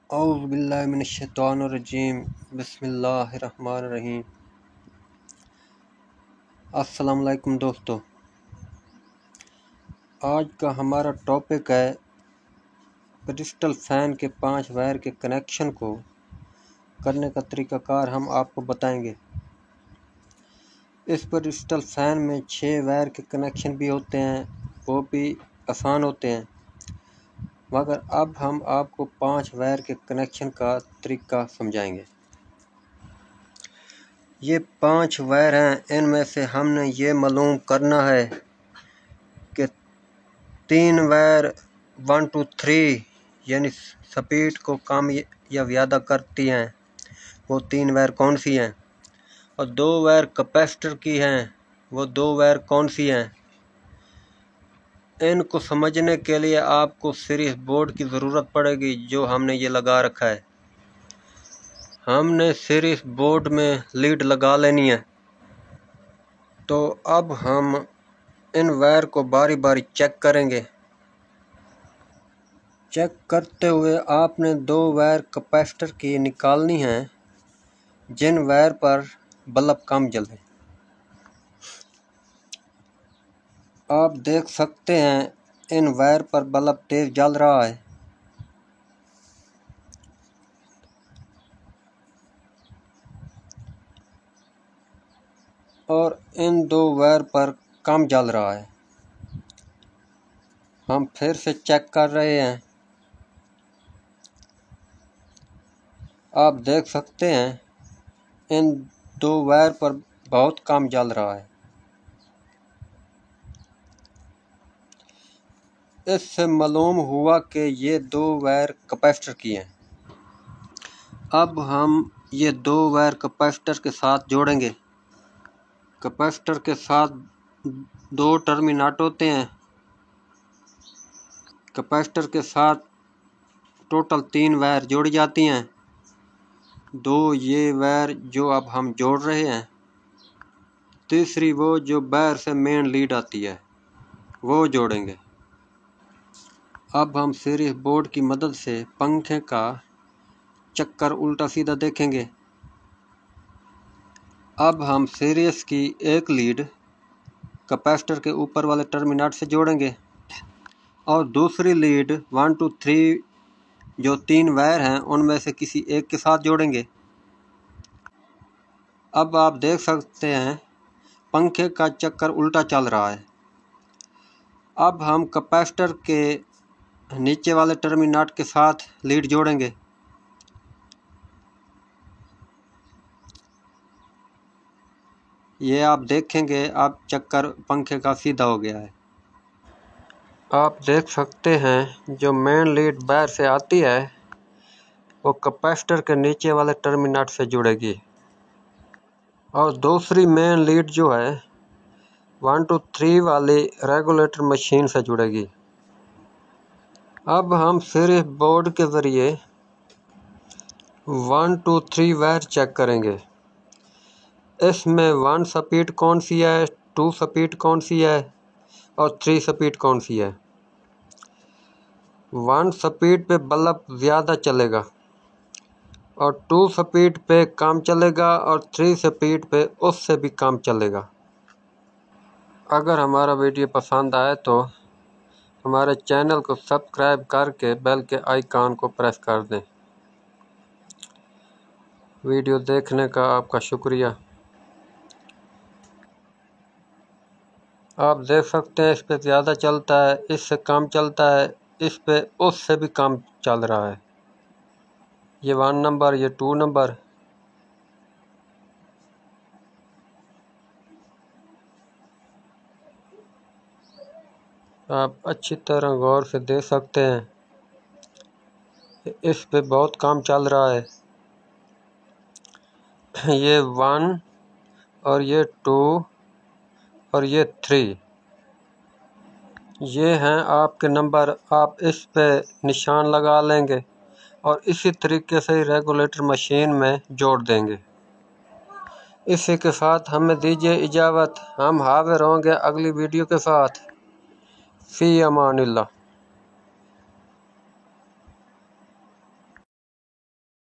औज़ु बिल्लाहि मिनश्शैतानिर्रजीम बिस्मिल्लाहिर्रहमानिर्रहीम। अस्सलाम वालेकुम दोस्तों, आज का हमारा टॉपिक है क्रिस्टल फैन के 5 वायर के कनेक्शन को करने का तरीक़ाकार हम आपको बताएंगे। इस क्रिस्टल फैन में 6 वायर के कनेक्शन भी होते हैं, वो भी आसान होते हैं, मगर अब हम आपको 5 वायर के कनेक्शन का तरीका समझाएंगे। ये 5 वायर हैं, इनमें से हमने ये मालूम करना है कि 3 वायर 1 to 3 यानी स्पीड को कम या ज़्यादा करती हैं, वो 3 वायर कौन सी हैं, और 2 वायर कैपेसिटर की हैं, वो 2 वायर कौन सी हैं। इनको समझने के लिए आपको सीरीज बोर्ड की ज़रूरत पड़ेगी, जो हमने ये लगा रखा है। हमने सीरीज बोर्ड में लीड लगा लेनी है। तो अब हम इन वायर को बारी बारी चेक करेंगे। चेक करते हुए आपने 2 वायर कैपेसिटर की निकालनी है, जिन वायर पर बल्ब कम जले। आप देख सकते हैं इन वायर पर बल्ब तेज जल रहा है, और इन 2 वायर पर कम जल रहा है। हम फिर से चेक कर रहे हैं। आप देख सकते हैं इन 2 वायर पर बहुत कम जल रहा है। इससे मालूम हुआ कि ये 2 वायर कैपेसिटर की हैं। अब हम ये 2 वायर कैपेसिटर के साथ जोड़ेंगे। कैपेसिटर के साथ 2 टर्मिनेट होते हैं। कैपेसिटर के साथ टोटल 3 वायर जोड़ी जाती हैं। 2 ये वायर जो अब हम जोड़ रहे हैं, तीसरी वो जो वायर से मेन लीड आती है, वो जोड़ेंगे। अब हम सीरीज बोर्ड की मदद से पंखे का चक्कर उल्टा सीधा देखेंगे। अब हम सीरीज की एक लीड कैपेसिटर के ऊपर वाले टर्मिनेट से जोड़ेंगे, और दूसरी लीड 1 to 3 जो 3 वायर हैं, उनमें से किसी एक के साथ जोड़ेंगे। अब आप देख सकते हैं पंखे का चक्कर उल्टा चल रहा है। अब हम कैपेसिटर के नीचे वाले टर्मिनेट के साथ लीड जोड़ेंगे। ये आप देखेंगे, अब चक्कर पंखे का सीधा हो गया है। आप देख सकते हैं जो मेन लीड वायर से आती है, वो कैपेसिटर के नीचे वाले टर्मिनेट से जुड़ेगी, और दूसरी मेन लीड जो है 1 to 3 वाली रेगुलेटर मशीन से जुड़ेगी। अब हम सीरीज बोर्ड के ज़रिए 1 to 3 वायर चेक करेंगे। इसमें 1 स्पीड कौन सी है, 2 स्पीड कौन सी है, और 3 स्पीड कौन सी है। 1 स्पीड पे बल्ब ज़्यादा चलेगा, और 2 स्पीड पे कम चलेगा, और 3 स्पीड पे उससे भी कम चलेगा। अगर हमारा वीडियो पसंद आए तो हमारे चैनल को सब्सक्राइब करके बेल के आइकॉन को प्रेस कर दें। वीडियो देखने का आपका शुक्रिया। आप देख सकते हैं इस पे ज़्यादा चलता है, इससे कम चलता है, इस पे उससे भी कम चल रहा है। ये 1 नंबर, ये 2 नंबर। आप अच्छी तरह गौर से देख सकते हैं, इस पे बहुत कम चल रहा है। ये 1 और ये 2 और ये 3, ये हैं आपके नंबर। आप इस पे निशान लगा लेंगे और इसी तरीके से रेगुलेटर मशीन में जोड़ देंगे। इसी के साथ हमें दीजिए इजाज़त। हम हाजिर होंगे अगली वीडियो के साथ। फ़ी अमानिल्लाह।